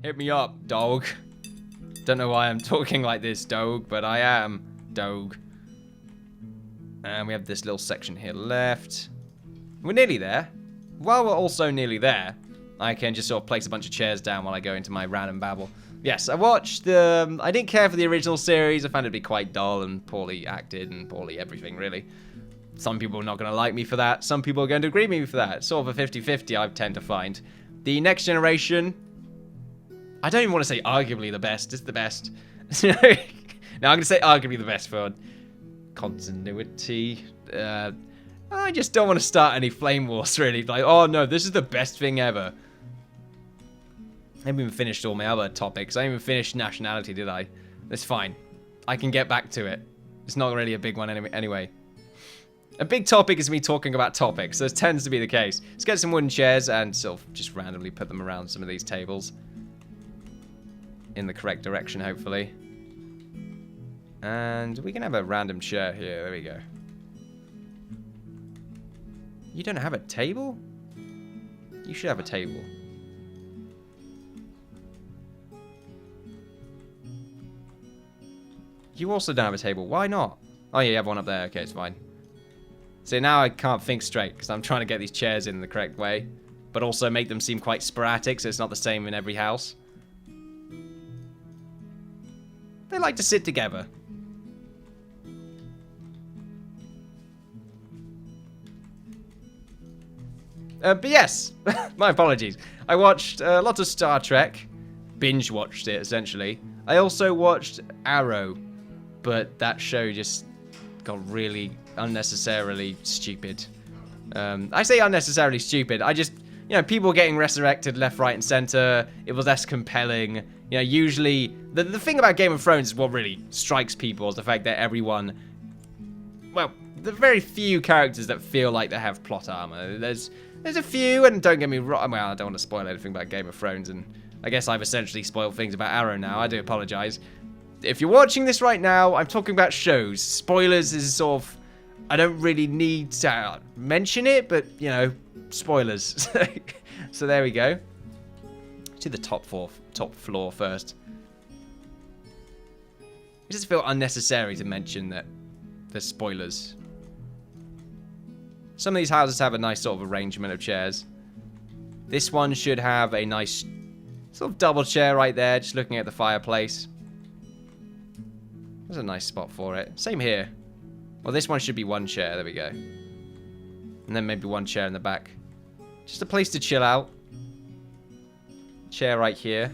Hit me up, dog. Don't know why I'm talking like this, dog, but I am, dog. And we have this little section here left. We're nearly there. While we're also nearly there, I can just sort of place a bunch of chairs down while I go into my random babble. Yes, I watched the... I didn't care for the original series. I found it to be quite dull and poorly acted and poorly everything, really. Some people are not going to like me for that. Some people are going to agree with me for that. Sort of a 50-50, I tend to find. The next generation... I don't even want to say arguably the best. It's the best. No, I'm going to say arguably the best for continuity. I just don't want to start any flame wars, really. Like, oh no, this is the best thing ever. I haven't even finished all my other topics. I haven't even finished nationality, did I? That's fine. I can get back to it. It's not really a big one anyway. A big topic is me talking about topics. So it tends to be the case. Let's get some wooden chairs and sort of just randomly put them around some of these tables. In the correct direction, hopefully. And we can have a random chair here. There we go. You don't have a table? You should have a table. You also don't have a table. Why not? Oh, yeah, you have one up there. Okay, it's fine. See, now I can't think straight because I'm trying to get these chairs in the correct way, but also make them seem quite sporadic so it's not the same in every house. They like to sit together. But yes, my apologies. I watched lots of Star Trek. Binge watched it, essentially. I also watched Arrow, but that show just got really unnecessarily stupid. I say unnecessarily stupid. I just, you know, people getting resurrected left, right, and center. It was less compelling. You know, usually, the thing about Game of Thrones is what really strikes people is the fact that everyone, well, the very few characters that feel like they have plot armor. There's a few, and don't get me wrong, well, I don't want to spoil anything about Game of Thrones, and I guess I've essentially spoiled things about Arrow now. I do apologize. If you're watching this right now, I'm talking about shows. Spoilers is sort of, I don't really need to mention it, but, you know, spoilers. So there we go. To the top floor first. It just feel unnecessary to mention that there's spoilers. Some of these houses have a nice sort of arrangement of chairs. This one should have a nice sort of double chair right there, just looking at the fireplace. There's a nice spot for it. Same here. Well, this one should be one chair. There we go. And then maybe one chair in the back. Just a place to chill out. Chair right here.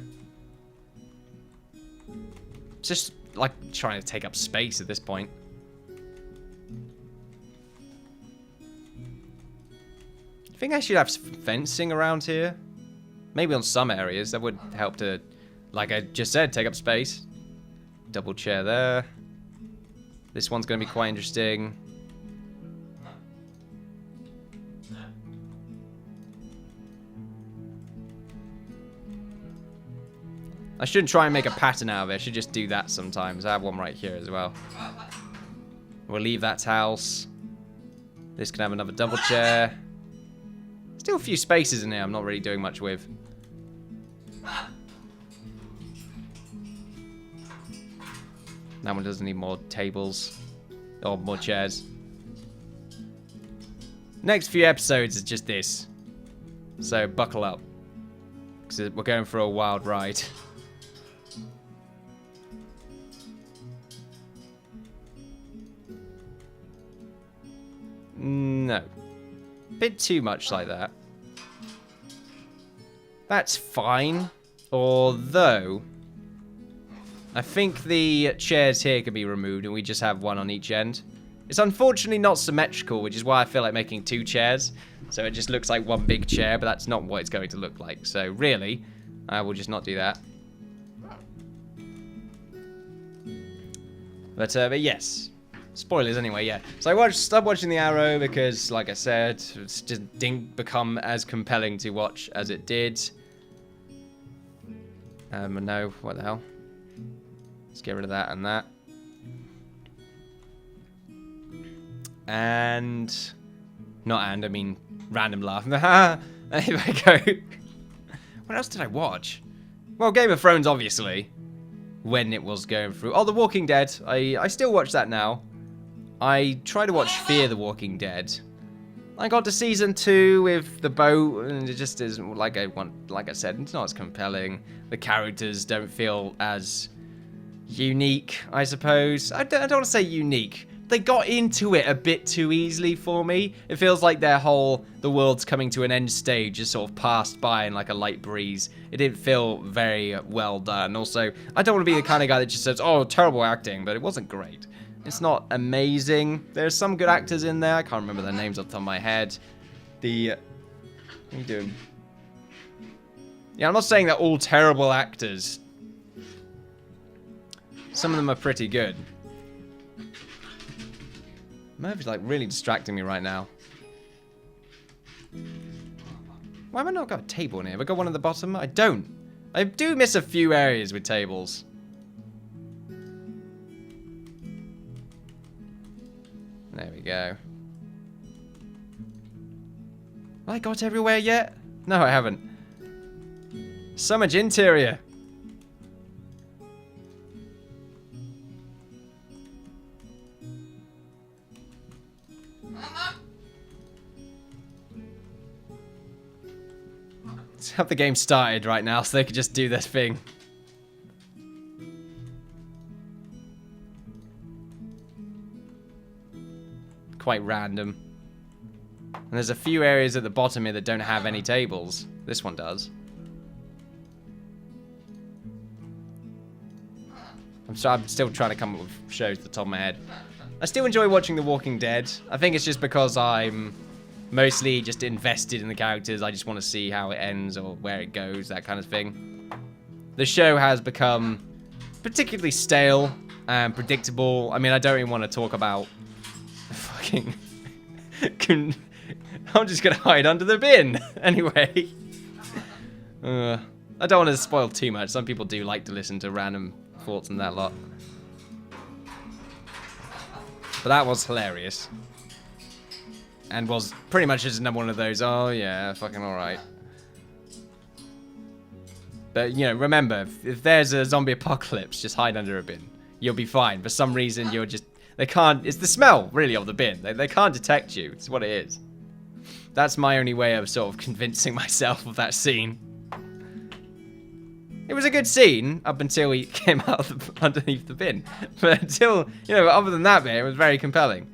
It's just like trying to take up space at this point. I think I should have fencing around here. Maybe on some areas. That would help to, like I just said, take up space. Double chair there. This one's going to be quite interesting. I shouldn't try and make a pattern out of it. I should just do that sometimes. I have one right here as well. We'll leave that house. This can have another double chair. Still a few spaces in here I'm not really doing much with. That one doesn't need more tables. Or more chairs. Next few episodes is just this. So buckle up. Because we're going for a wild ride. No. Bit too much like that. That's fine. Although, I think the chairs here can be removed and we just have one on each end. It's unfortunately not symmetrical, which is why I feel like making two chairs. So it just looks like one big chair, but that's not what it's going to look like. So really, I will just not do that. But yes. Spoilers anyway, yeah. So I stopped watching The Arrow because, like I said, it just didn't become as compelling to watch as it did. No, what the hell? Let's get rid of that and that. And... I mean random laugh. There we go. What else did I watch? Well, Game of Thrones, obviously, when it was going through. Oh, The Walking Dead. I still watch that now. I try to watch Fear the Walking Dead. I got to season 2 with the boat, and it just isn't like I want. Like I said, it's not as compelling. The characters don't feel as unique, I suppose. I don't want to say unique. They got into it a bit too easily for me. It feels like the world's coming to an end stage just sort of passed by in like a light breeze. It didn't feel very well done. Also, I don't want to be the kind of guy that just says, oh, terrible acting, but it wasn't great. It's not amazing. There's some good actors in there. I can't remember their names off the top of my head. What are you doing? Yeah, I'm not saying they're all terrible actors. Some of them are pretty good. Murphy's like really distracting me right now. Why have I not got a table in here? Have I got one at the bottom? I don't. I do miss a few areas with tables. There we go. Have I got everywhere yet? No, I haven't. So much interior. Let's have the game started right now so they could just do this thing. Quite random. And there's a few areas at the bottom here that don't have any tables. This one does. I'm still trying to come up with shows at the top of my head. I still enjoy watching The Walking Dead. I think it's just because I'm mostly just invested in the characters. I just want to see how it ends or where it goes, that kind of thing. The show has become particularly stale and predictable. I mean, I don't even want to talk about fucking... I'm just going to hide under the bin. Anyway. I don't want to spoil too much. Some people do like to listen to random thoughts and that lot. But that was hilarious. And was pretty much just another one of those, oh yeah, fucking alright. But, you know, remember, if there's a zombie apocalypse, just hide under a bin. You'll be fine. For some reason, you're just... They can't... It's the smell, really, of the bin. They can't detect you. It's what it is. That's my only way of sort of convincing myself of that scene. It was a good scene up until he came out of underneath the bin. But until, you know, other than that bit, it was very compelling.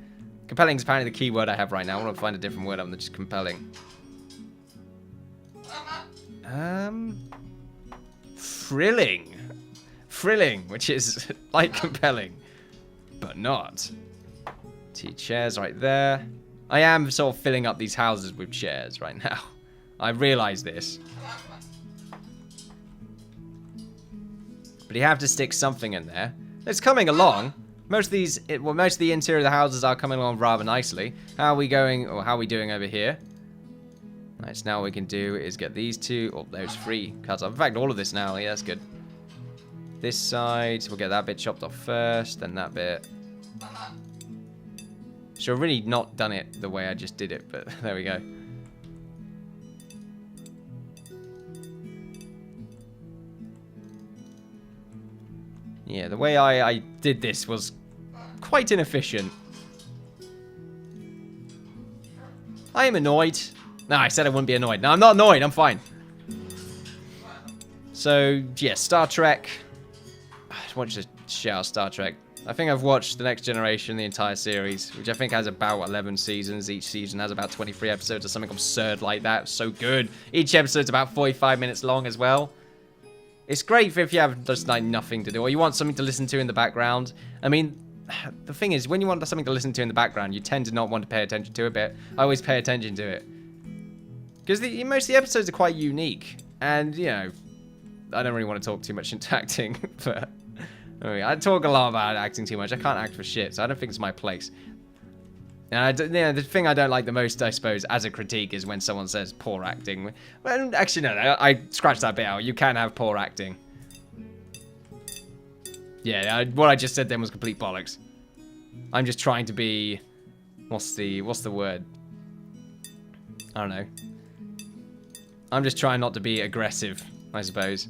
Compelling is apparently the key word I have right now. I want to find a different word other than just compelling. Thrilling. Thrilling, which is like compelling, but not. 2 chairs right there. I am sort of filling up these houses with chairs right now. I realise this. But you have to stick something in there. It's coming along. Most of the interior of the houses are coming along rather nicely. How are we going, or how are we doing over here? Right, so now what we can do is get these 2, or those 3 cuts off. In fact, all of this now, yeah, that's good. This side, we'll get that bit chopped off first, then that bit. Should have really not done it the way I just did it, but there we go. Yeah, the way I did this was quite inefficient. I am annoyed. No, I said I wouldn't be annoyed. No, I'm not annoyed. I'm fine. So, yeah, Star Trek. I just want to shout Star Trek. I think I've watched The Next Generation, the entire series, which I think has about 11 seasons. Each season has about 23 episodes or something absurd like that. So good. Each episode's about 45 minutes long as well. It's great for if you have just like nothing to do or you want something to listen to in the background. I mean, the thing is, when you want something to listen to in the background, you tend to not want to pay attention to it, but I always pay attention to it. Because most of the episodes are quite unique. And, you know, I don't really want to talk too much into acting, but I talk a lot about acting too much. I can't act for shit, so I don't think it's my place. And the thing I don't like the most, I suppose, as a critique is when someone says poor acting. Well, actually, no, I scratched that bit out. You can have poor acting. Yeah, what I just said then was complete bollocks. I'm just trying to be... What's the word? I don't know. I'm just trying not to be aggressive, I suppose.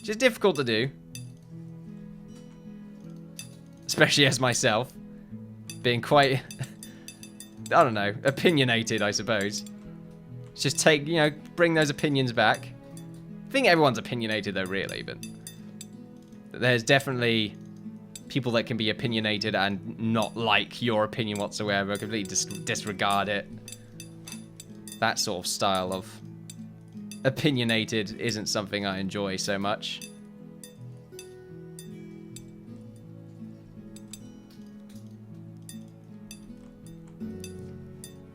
which is difficult to do. Especially as myself. Being quite, I don't know, opinionated, I suppose. Just take, you know, bring those opinions back. I think everyone's opinionated though, really, but there's definitely people that can be opinionated and not like your opinion whatsoever, completely disregard it. That sort of style of opinionated isn't something I enjoy so much.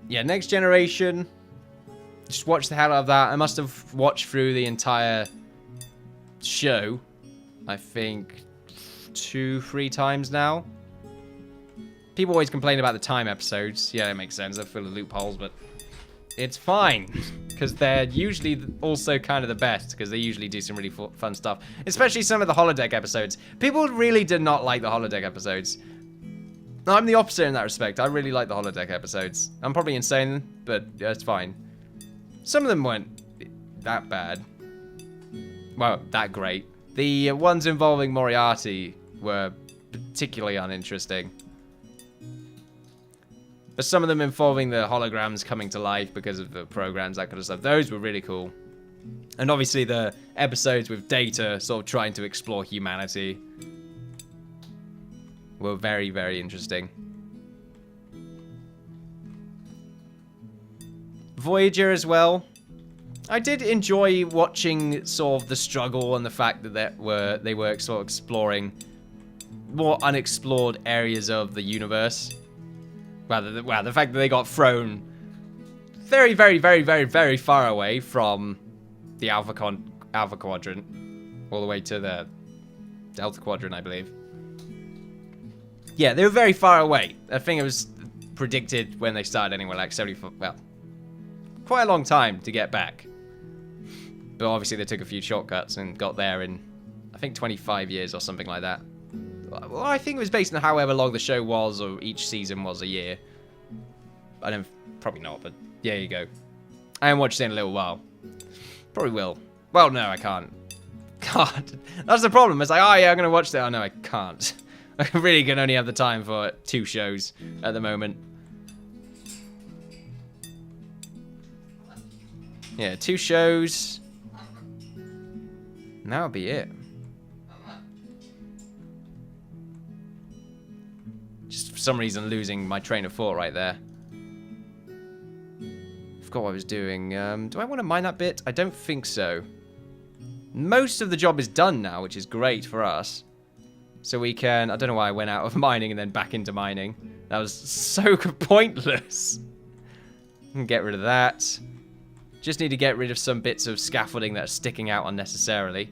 Yeah, Next Generation. Just watch the hell out of that. I must have watched through the entire show, I think 2-3 times now. People always complain about the time episodes. Yeah, it makes sense. They're full of loopholes, but it's fine. Because they're usually also kind of the best, because they usually do some really fun stuff. Especially some of the holodeck episodes. People really did not like the holodeck episodes. I'm the opposite in that respect. I really like the holodeck episodes. I'm probably insane, but yeah, it's fine. Some of them weren't that bad. Well, that great. The ones involving Moriarty were particularly uninteresting. But some of them involving the holograms coming to life because of the programs, that kind of stuff, those were really cool. And obviously the episodes with Data sort of trying to explore humanity were very, very interesting. Voyager as well. I did enjoy watching sort of the struggle and the fact that they were sort of exploring more unexplored areas of the universe. Well, the fact that they got thrown very, very, very, very, very far away from the Alpha Quadrant, all the way to the Delta Quadrant, I believe. Yeah, they were very far away. I think it was predicted when they started anyway, like 74, well, quite a long time to get back. But obviously they took a few shortcuts and got there in, I think, 25 years or something like that. Well, I think it was based on however long the show was, or each season was a year. I don't, probably not, but yeah, there you go. I haven't watched it in a little while. Probably will. Well, no, I can't. Can't. That's the problem. It's like, oh yeah, I'm going to watch that. Oh no, I can't. I really can only have the time for 2 shows at the moment. Yeah, 2 shows. And that'll be it. Just for some reason losing my train of thought right there. Forgot what I was doing. Do I want to mine that bit? I don't think so. Most of the job is done now, which is great for us. So we can... I don't know why I went out of mining and then back into mining. That was so pointless. Get rid of that. Just need to get rid of some bits of scaffolding that are sticking out unnecessarily.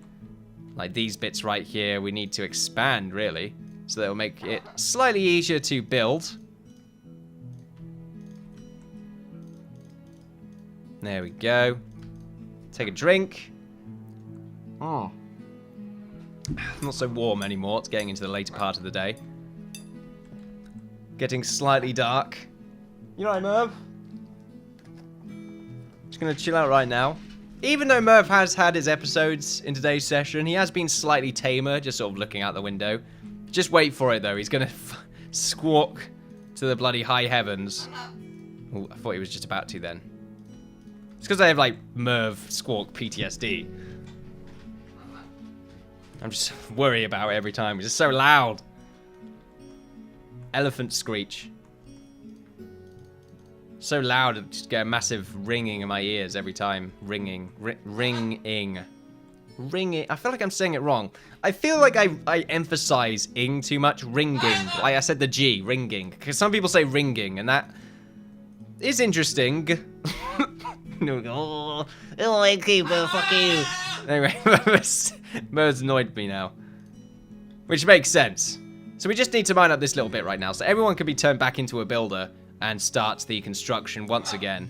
Like these bits right here, we need to expand, really. So that will make it slightly easier to build. There we go. Take a drink. Oh. Not so warm anymore. It's getting into the later part of the day. Getting slightly dark. You know, Merv? Just gonna chill out right now. Even though Merv has had his episodes in today's session, he has been slightly tamer, just sort of looking out the window. Just wait for it, though. He's gonna squawk to the bloody high heavens. Ooh, I thought he was just about to then. It's because I have, like, Merv squawk PTSD. I'm just worried about it every time. It's just so loud. Elephant screech. So loud, I just get a massive ringing in my ears every time. Ringing. Ringing. Ringing. I feel like I'm saying it wrong. I feel like I emphasize ing too much. Ringing. Like I said the G. Ringing. Because some people say ringing, and that is interesting. Oh, Innkeeper, fuck you. Anyway, Merv's annoyed me now. Which makes sense. So we just need to mine up this little bit right now. So everyone can be turned back into a builder and start the construction once again.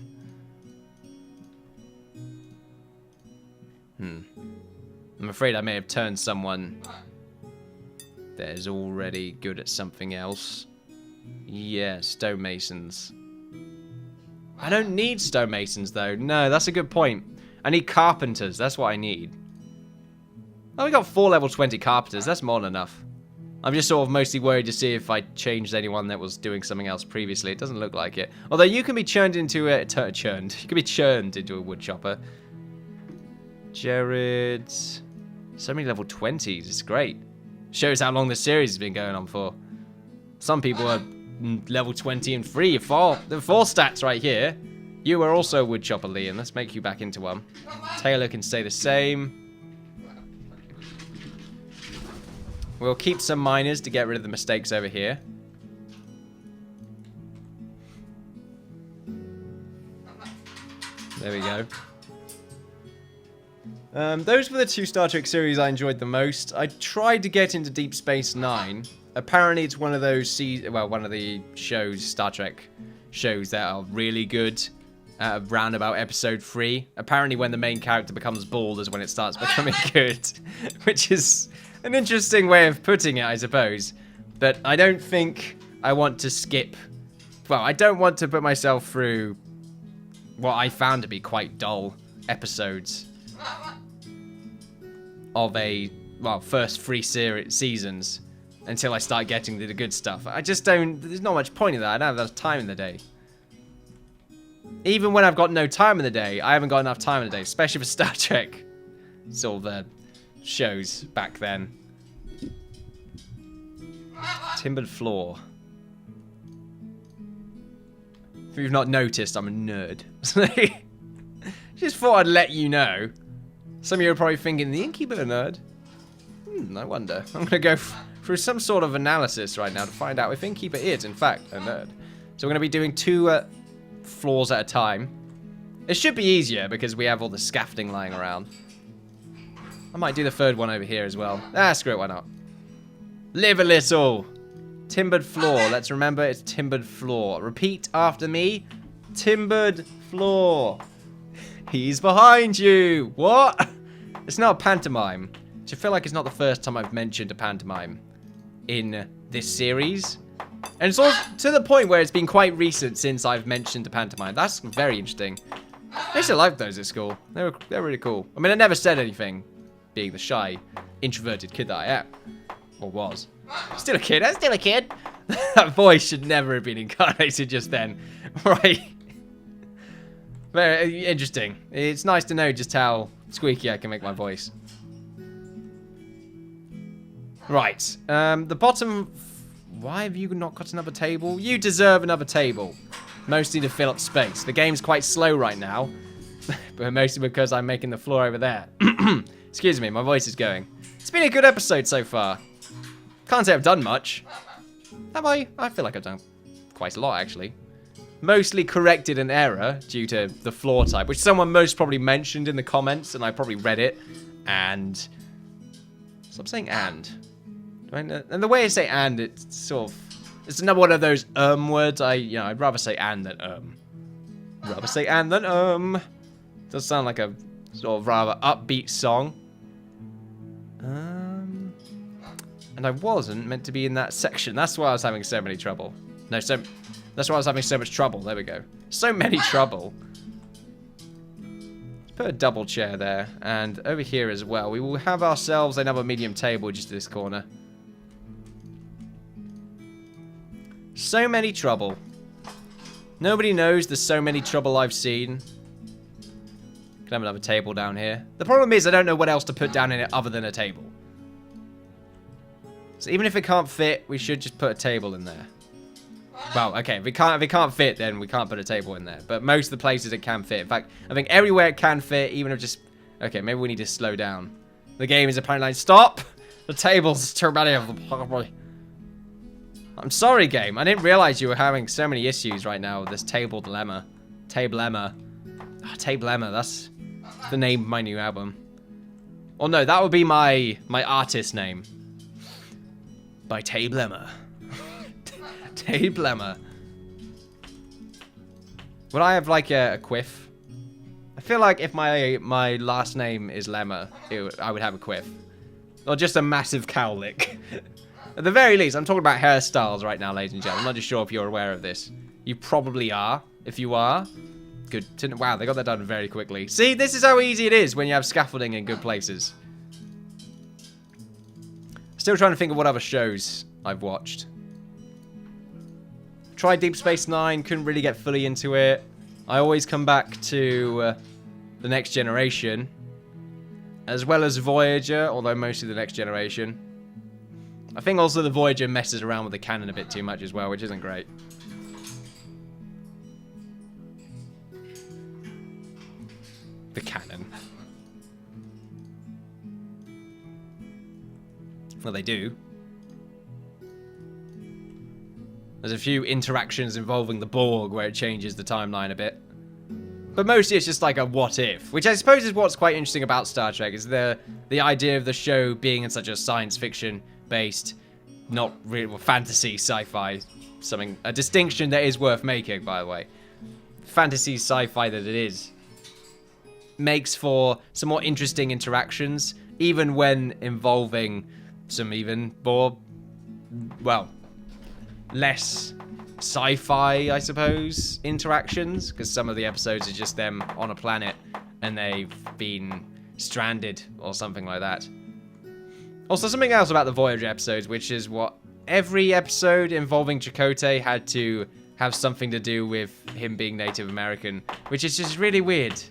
I'm afraid I may have turned someone that is already good at something else. Yeah, stonemasons. I don't need stonemasons, though. No, that's a good point. I need carpenters. That's what I need. Oh, we got 4 level 20 carpenters. That's more than enough. I'm just sort of mostly worried to see if I changed anyone that was doing something else previously. It doesn't look like it. Although you can be churned into a... You can be churned into a wood chopper. Jared... So many level 20s. It's great. Shows how long the series has been going on for. Some people are level 20 and 3. The 4 stats right here. You are also a wood chopper, Liam. Let's make you back into one. Taylor can stay the same. We'll keep some miners to get rid of the mistakes over here. There we go. Those were the 2 Star Trek series I enjoyed the most. I tried to get into Deep Space Nine. Apparently it's one of those one of the shows, Star Trek shows, that are really good around about episode 3. Apparently when the main character becomes bald is when it starts becoming good. Which is an interesting way of putting it, I suppose. But I don't think I want to skip... Well, I don't want to put myself through what I found to be quite dull episodes of a, well, first 3 seasons until I start getting to the good stuff. I just don't... There's not much point in that. I don't have enough time in the day. Even when I've got no time in the day, I haven't got enough time in the day, especially for Star Trek. Sort of shows back then. Timbered floor. If you've not noticed, I'm a nerd. Just thought I'd let you know. Some of you are probably thinking, the Innkeeper a nerd? I wonder. I'm going to go through some sort of analysis right now to find out if Innkeeper is, in fact, a nerd. So we're going to be doing 2 floors at a time. It should be easier because we have all the scaffolding lying around. I might do the 3rd one over here as well. Screw it, why not? Live a little. Timbered floor. Let's remember it's timbered floor. Repeat after me. Timbered floor. He's behind you. What? It's not a pantomime. I feel like it's not the first time I've mentioned a pantomime in this series. And it's also to the point where it's been quite recent since I've mentioned a pantomime. That's very interesting. I used to like those at school. They're really cool. I mean, I never said anything, being the shy, introverted kid that I am. Or was. Still a kid. I'm still a kid. That voice should never have been incarnated just then. Right. Very interesting. It's nice to know just how squeaky I can make my voice. Right. The bottom... Why have you not got another table? You deserve another table. Mostly to fill up space. The game's quite slow right now. But mostly because I'm making the floor over there. Excuse me, my voice is going. It's been a good episode so far. Can't say I've done much. Have I? I feel like I've done quite a lot, actually. Mostly corrected an error due to the floor type, which someone most probably mentioned in the comments, and I probably read it. And... Stop saying and. And the way I say and, it's sort of... It's another one of those words. I'd rather say and than Rather say and than Does sound like a sort of rather upbeat song. And I wasn't meant to be in that section. That's why I was having so many trouble. No, that's why I was having so much trouble. There we go. So many trouble. Let's put a double chair there. And over here as well. We will have ourselves another medium table just this corner. So many trouble. Nobody knows there's so many trouble I've seen. Can have another table down here. The problem is I don't know what else to put down in it other than a table. So even if it can't fit, we should just put a table in there. Well, okay, if it can't fit, then we can't put a table in there. But most of the places it can fit. In fact, I think everywhere it can fit, even if just... Okay, maybe we need to slow down. The game is apparently like, stop! The table's too many of them. I'm sorry, game. I didn't realize you were having so many issues right now with this table dilemma. Table-lemma. Oh, Table-lemma, that's the name of my new album. Or no, that would be my artist name. By Table-lemma. Table-lemma. Would I have like a quiff? I feel like if my last name is Lemma, I would have a quiff. Or just a massive cowlick. At the very least, I'm talking about hairstyles right now, ladies and gentlemen. I'm not just sure if you're aware of this. You probably are. If you are, good. Wow, they got that done very quickly. See, this is how easy it is when you have scaffolding in good places. Still trying to think of what other shows I've watched. Tried Deep Space Nine, couldn't really get fully into it. I always come back to The Next Generation, as well as Voyager, although mostly The Next Generation. I think also the Voyager messes around with the canon a bit too much as well, which isn't great. The canon. Well, they do. There's a few interactions involving the Borg where it changes the timeline a bit. But mostly it's just like a what if, which I suppose is what's quite interesting about Star Trek, is the idea of the show being in such a science fiction based, not really, well, fantasy, sci-fi, a distinction that is worth making, by the way. Fantasy, sci-fi that it is, makes for some more interesting interactions, even when involving some even more, well, less sci-fi, I suppose, interactions, because some of the episodes are just them on a planet and they've been stranded or something like that. Also, something else about the Voyager episodes, which is what every episode involving Chakotay had to have something to do with him being Native American, which is just really weird.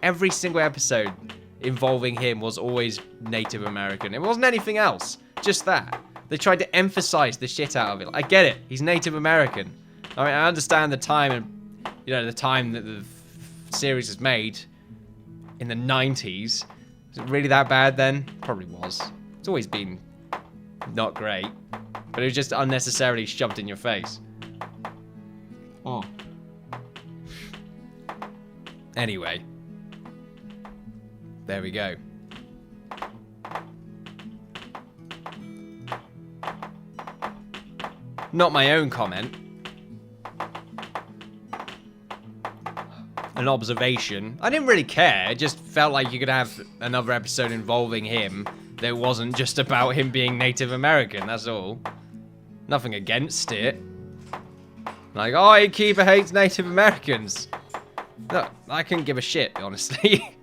Every single episode involving him was always Native American. It wasn't anything else, just that. They tried to emphasize the shit out of it. I get it. He's Native American. I mean, I understand the time and, you know, the time that the series was made in the 90s. Was it really that bad then? Probably was. It's always been not great. But it was just unnecessarily shoved in your face. Oh. Anyway. There we go. Not my own comment. An observation. I didn't really care. It just felt like you could have another episode involving him that wasn't just about him being Native American, that's all. Nothing against it. Like, oh, Innkeeper hates Native Americans. No, I couldn't give a shit, honestly.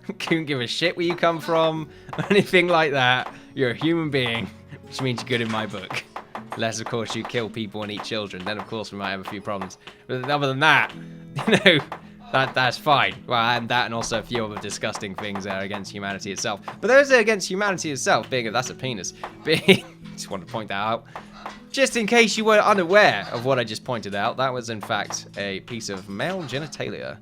I couldn't give a shit where you come from, or anything like that. You're a human being, which means you're good in my book. Unless, of course, you kill people and eat children. Then, of course, we might have a few problems. But other than that, you know, that's fine. Well, and that and also a few other disgusting things that are against humanity itself. But those are against humanity itself, being that's a penis. Just want to point that out. Just in case you were unaware of what I just pointed out, that was, in fact, a piece of male genitalia.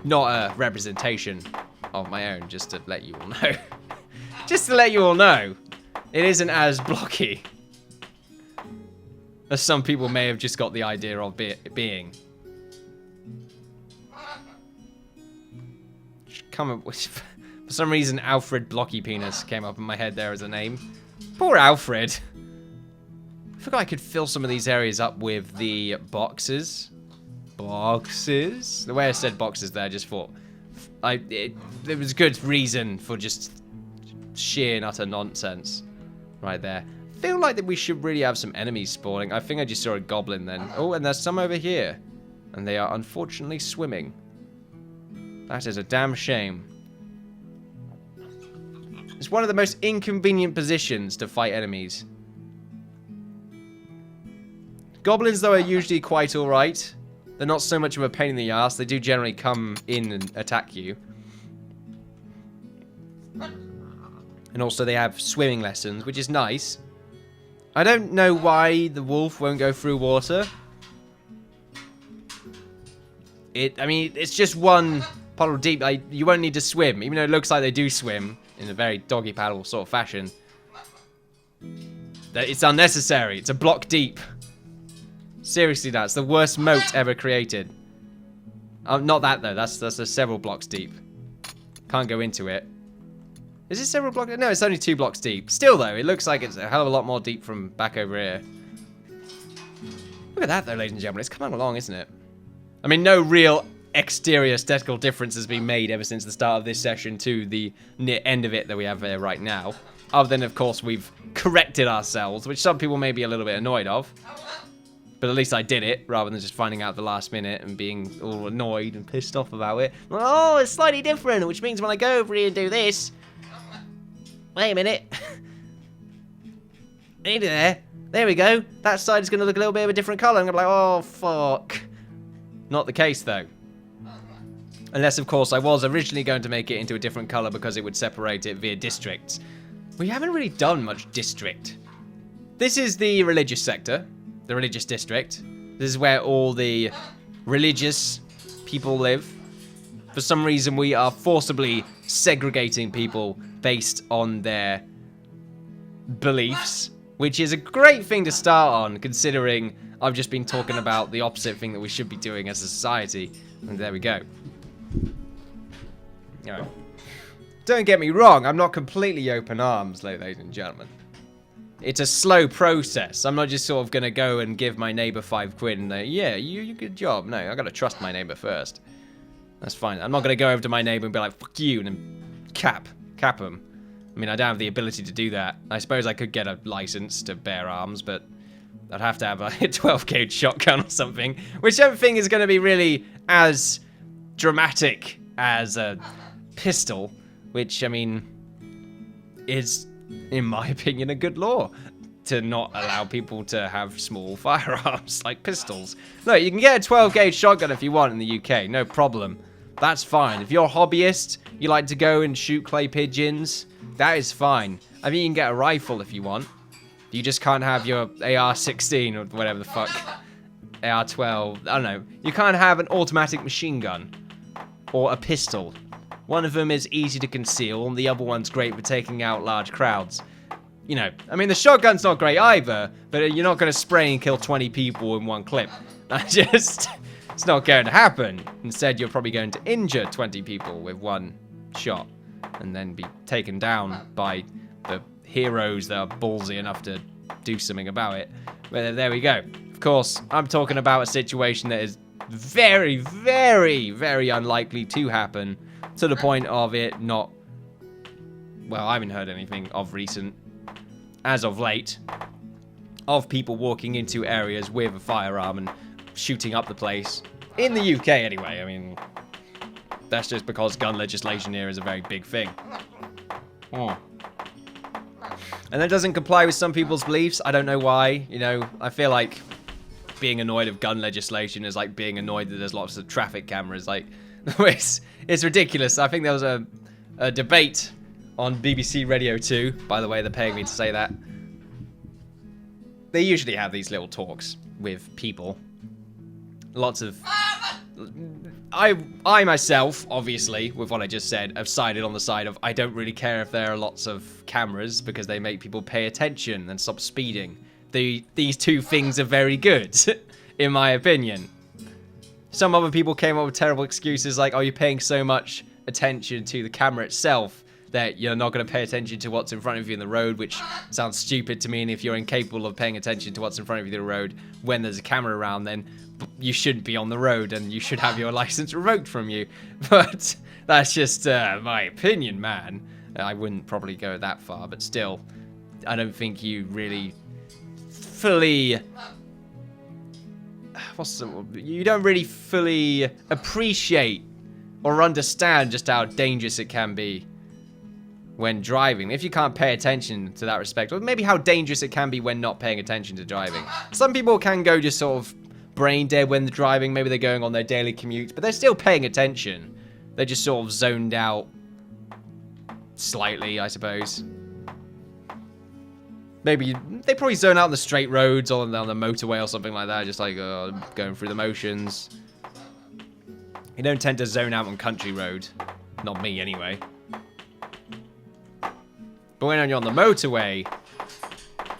Not a representation of my own, just to let you all know. Just to let you all know. It isn't as blocky as some people may have just got the idea of it being. For some reason, Alfred Blocky Penis came up in my head there as a name. Poor Alfred. I forgot I could fill some of these areas up with the boxes. Boxes? The way I said boxes there, I just thought... there was good reason for just sheer and utter nonsense. Right there. I feel like that we should really have some enemies spawning. I think I just saw a goblin then. Oh, and there's some over here. And they are unfortunately swimming. That is a damn shame. It's one of the most inconvenient positions to fight enemies. Goblins, though, are usually quite alright. They're not so much of a pain in the ass. They do generally come in and attack you. And also they have swimming lessons, which is nice. I don't know why the wolf won't go through water. I mean, it's just one puddle deep. You won't need to swim, even though it looks like they do swim in a very doggy paddle sort of fashion. It's unnecessary. It's a block deep. Seriously, that's the worst moat ever created. Not that, though. That's several blocks deep. Can't go into it. Is it several blocks? No, it's only 2 blocks deep. Still, though, it looks like it's a hell of a lot more deep from back over here. Look at that, though, ladies and gentlemen. It's coming along, isn't it? I mean, no real exterior aesthetical difference has been made ever since the start of this session to the near end of it that we have there right now. Other than, of course, we've corrected ourselves, which some people may be a little bit annoyed of. But at least I did it, rather than just finding out at the last minute and being all annoyed and pissed off about it. Oh, it's slightly different, which means when I go over here and do this... Wait a minute. There we go. That side is going to look a little bit of a different colour. I'm going to be like, oh, fuck. Not the case, though. Unless, of course, I was originally going to make it into a different colour because it would separate it via districts. We haven't really done much district. This is the religious sector. The religious district. This is where all the religious people live. For some reason, we are forcibly segregating people based on their beliefs. Which is a great thing to start on, considering I've just been talking about the opposite thing that we should be doing as a society. And there we go. Alright. Don't get me wrong, I'm not completely open arms, ladies and gentlemen. It's a slow process. I'm not just sort of going to go and give my neighbour £5 and yeah, you good job. No, I got to trust my neighbour first. That's fine. I'm not going to go over to my neighbour and be like, fuck you, and then cap him. I mean, I don't have the ability to do that. I suppose I could get a license to bear arms, but I'd have to have a 12-gauge shotgun or something. Which I don't think is going to be really as dramatic as a pistol. Which, I mean, is, in my opinion, a good law. To not allow people to have small firearms like pistols. Look, you can get a 12-gauge shotgun if you want in the UK. No problem. That's fine. If you're a hobbyist, you like to go and shoot clay pigeons, that is fine. I mean, you can get a rifle if you want. You just can't have your AR-16 or whatever the fuck. AR-12. I don't know. You can't have an automatic machine gun. Or a pistol. One of them is easy to conceal, and the other one's great for taking out large crowds. You know, I mean, the shotgun's not great either, but you're not going to spray and kill 20 people in one clip. It's not going to happen. Instead, you're probably going to injure 20 people with one shot. And then be taken down by the heroes that are ballsy enough to do something about it. But there we go. Of course, I'm talking about a situation that is very, very, very unlikely to happen. To the point of it not... Well, I haven't heard anything of recent, as of late, of people walking into areas with a firearm and shooting up the place. In the UK, anyway. I mean... That's just because gun legislation here is a very big thing. And that doesn't comply with some people's beliefs. I don't know why. You know, I feel like being annoyed of gun legislation is like being annoyed that there's lots of traffic cameras. Like, it's ridiculous. I think there was a debate on BBC Radio 2. By the way, they're paying me to say that. They usually have these little talks with people. Lots of... I myself, obviously, with what I just said, have sided on the side of I don't really care if there are lots of cameras because they make people pay attention and stop speeding. These two things are very good, in my opinion. Some other people came up with terrible excuses like, oh, you're paying so much attention to the camera itself that you're not going to pay attention to what's in front of you in the road, which sounds stupid to me, and if you're incapable of paying attention to what's in front of you in the road when there's a camera around, then you shouldn't be on the road and you should have your license revoked from you. But that's just my opinion, man. I wouldn't probably go that far, but still, I don't think you really fully... You don't really fully appreciate or understand just how dangerous it can be when driving. If you can't pay attention to that respect, or maybe how dangerous it can be when not paying attention to driving. Some people can go just sort of brain dead when they're driving. Maybe they're going on their daily commute, but they're still paying attention. They're just sort of zoned out slightly, I suppose. Maybe they probably zone out on the straight roads or on the motorway or something like that, just like going through the motions. You don't tend to zone out on country road. Not me, anyway. But when you're on the motorway,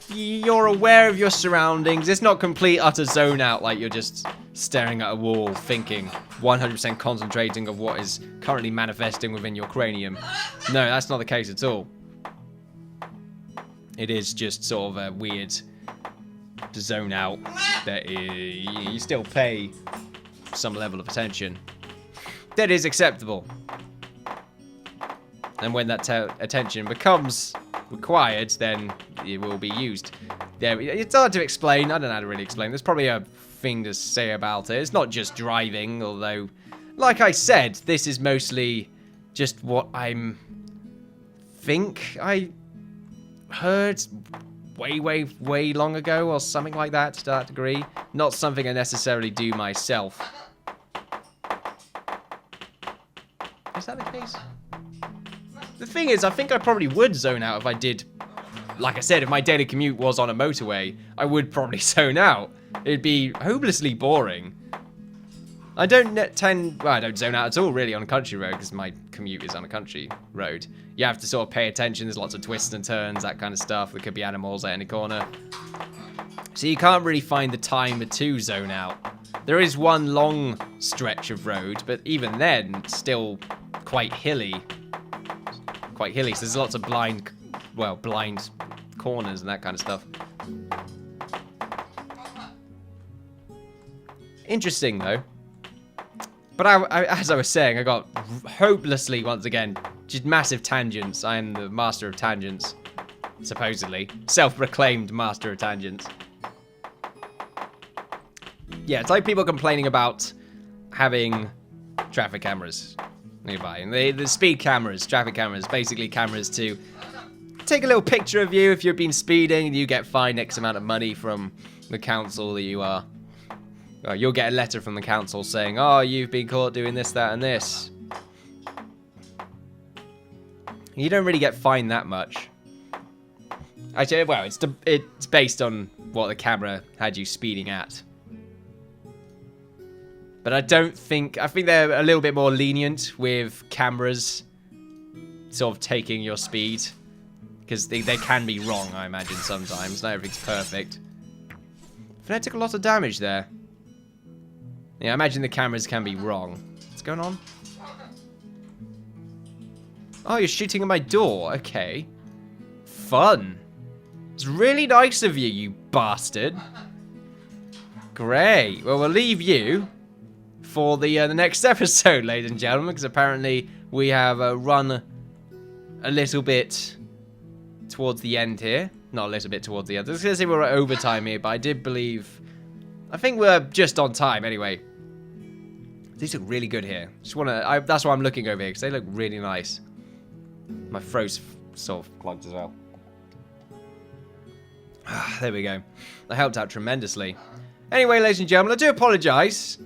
you're aware of your surroundings. It's not complete utter zone out, like you're just staring at a wall, thinking, 100% concentrating of what is currently manifesting within your cranium. No, that's not the case at all. It is just sort of a weird zone out that you still pay some level of attention. That is acceptable. And when that attention becomes required, then it will be used. Yeah, it's hard to explain. I don't know how to really explain. There's probably a thing to say about it. It's not just driving, although, like I said, this is mostly just what I heard way long ago or something like that to that degree. Not something I necessarily do myself. Is that the case? The thing is, I think I probably would zone out if I did. Like I said, if my daily commute was on a motorway, I would probably zone out. It'd be hopelessly boring. I don't zone out at all really on a country road because my commute is on a country road. You have to sort of pay attention. There's lots of twists and turns, that kind of stuff. There could be animals at any corner. So you can't really find the time to zone out. There is one long stretch of road, but even then, still quite hilly. So there's lots of blind corners and that kind of stuff. Interesting, though. But as I was saying, I got hopelessly, once again, just massive tangents. I am the master of tangents, supposedly. Self-proclaimed master of tangents. Yeah, it's like people complaining about having traffic cameras nearby. And the speed cameras, traffic cameras, basically cameras to take a little picture of you if you've been speeding and you get fined X amount of money from the council that you are. You'll get a letter from the council saying, oh, you've been caught doing this, that, and this. You don't really get fined that much. Actually, well, it's based on what the camera had you speeding at. But I think they're a little bit more lenient with cameras sort of taking your speed. Because they can be wrong, I imagine, sometimes. Not everything's perfect. But I took a lot of damage there. Yeah, I imagine the cameras can be wrong. What's going on? Oh, you're shooting at my door. Okay. Fun. It's really nice of you, you bastard. Great. Well, we'll leave you for the next episode, ladies and gentlemen, because apparently we have run a little bit towards the end here. Not a little bit towards the end. I was going to say we're at overtime here, but I did believe... I think we're just on time anyway. These look really good here. That's why I'm looking over here, because they look really nice. My throat's sort of clogged as well. There we go. That helped out tremendously. Anyway, ladies and gentlemen, I do apologise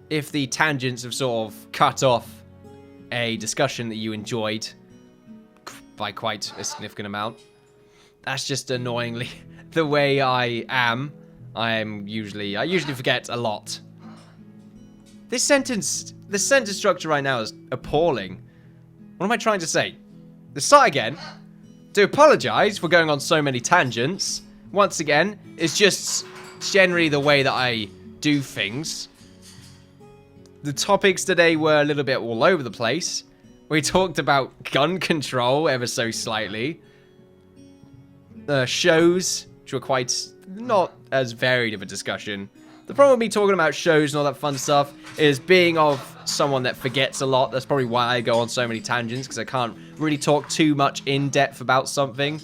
if the tangents have sort of cut off a discussion that you enjoyed by quite a significant amount. That's just annoyingly the way I am. I usually forget a lot. The sentence structure right now is appalling. What am I trying to say? Let's start again. To apologise for going on so many tangents. Once again, it's just generally the way that I do things. The topics today were a little bit all over the place. We talked about gun control ever so slightly. Shows, which were quite not as varied of a discussion. The problem with me talking about shows and all that fun stuff is being of someone that forgets a lot. That's probably why I go on so many tangents, because I can't really talk too much in depth about something.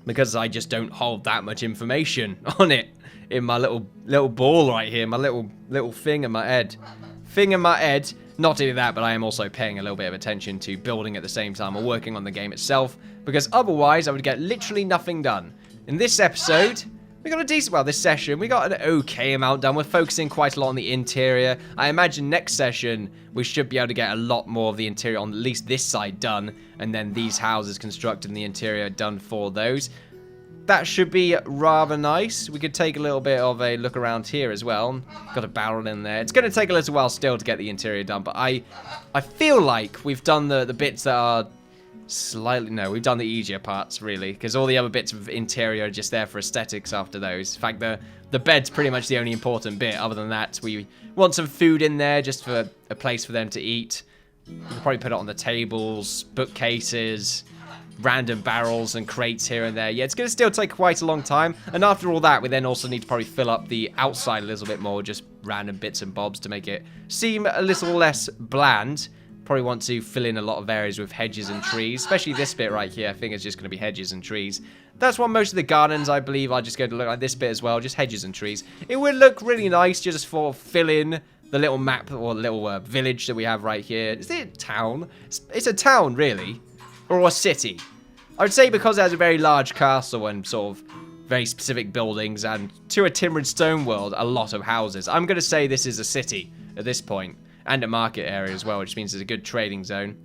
Because I just don't hold that much information on it in my little ball right here, my little thing in my head. Thing in my head. Not only that, but I am also paying a little bit of attention to building at the same time or working on the game itself, because otherwise I would get literally nothing done. In this episode, we got a decent, well, this session, we got an okay amount done. We're focusing quite a lot on the interior. I imagine next session, we should be able to get a lot more of the interior on at least this side done, and then these houses constructed in the interior done for those. That should be rather nice. We could take a little bit of a look around here as well. Got a barrel in there. It's going to take a little while still to get the interior done, but I feel like we've done the bits that are slightly... No, we've done the easier parts, really, because all the other bits of interior are just there for aesthetics after those. In fact, the bed's pretty much the only important bit. Other than that, we want some food in there just for a place for them to eat. We could probably put it on the tables, bookcases... random barrels and crates here and there. Yeah, it's going to still take quite a long time. And after all that, we then also need to probably fill up the outside a little bit more, just random bits and bobs to make it seem a little less bland. Probably want to fill in a lot of areas with hedges and trees, especially this bit right here. I think it's just going to be hedges and trees. That's what most of the gardens, I believe, are just going to look like this bit as well, just hedges and trees. It would look really nice just for fill in the little map or little village that we have right here. Is it a town? It's a town, really. Or a city. I would say because it has a very large castle and sort of very specific buildings, and to a timbered stone world, a lot of houses. I'm going to say this is a city at this point, and a market area as well, which means it's a good trading zone.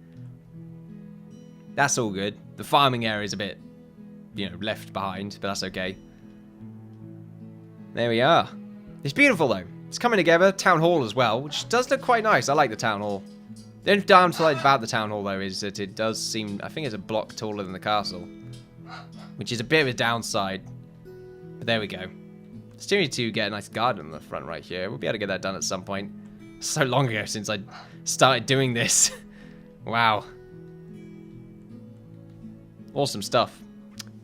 That's all good. The farming area is a bit, you know, left behind, but that's okay. There we are. It's beautiful though. It's coming together. Town hall as well, which does look quite nice. I like the town hall. The only downside about the town hall though is that it does seem, I think it's a block taller than the castle, which is a bit of a downside. But there we go. Still need to get a nice garden in the front right here. We'll be able to get that done at some point. So long ago since I started doing this. Wow. Awesome stuff.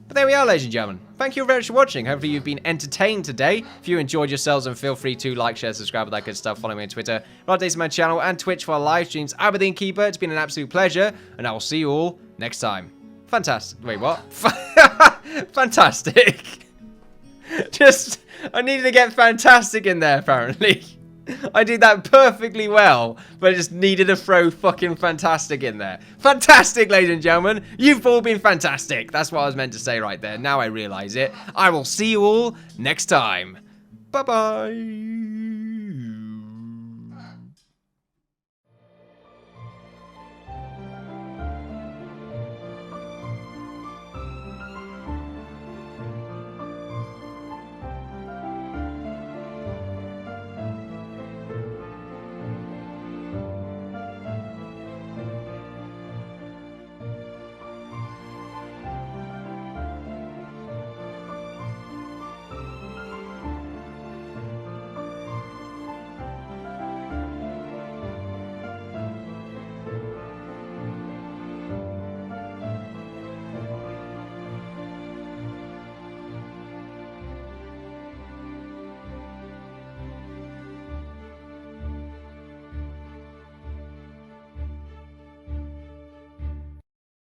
But there we are, ladies and gentlemen. Thank you very much for watching. Hopefully you've been entertained today. If you enjoyed yourselves, then feel free to like, share, subscribe, all that good stuff. Follow me on Twitter for updates on my channel and Twitch for live streams. I'm the Innkeeper. It's been an absolute pleasure, and I will see you all next time. Fantastic. Wait, what? Fantastic. Just, I needed to get fantastic in there, apparently. I did that perfectly well, but I just needed to throw fucking fantastic in there. Fantastic, ladies and gentlemen. You've all been fantastic. That's what I was meant to say right there. Now I realize it. I will see you all next time. Bye-bye.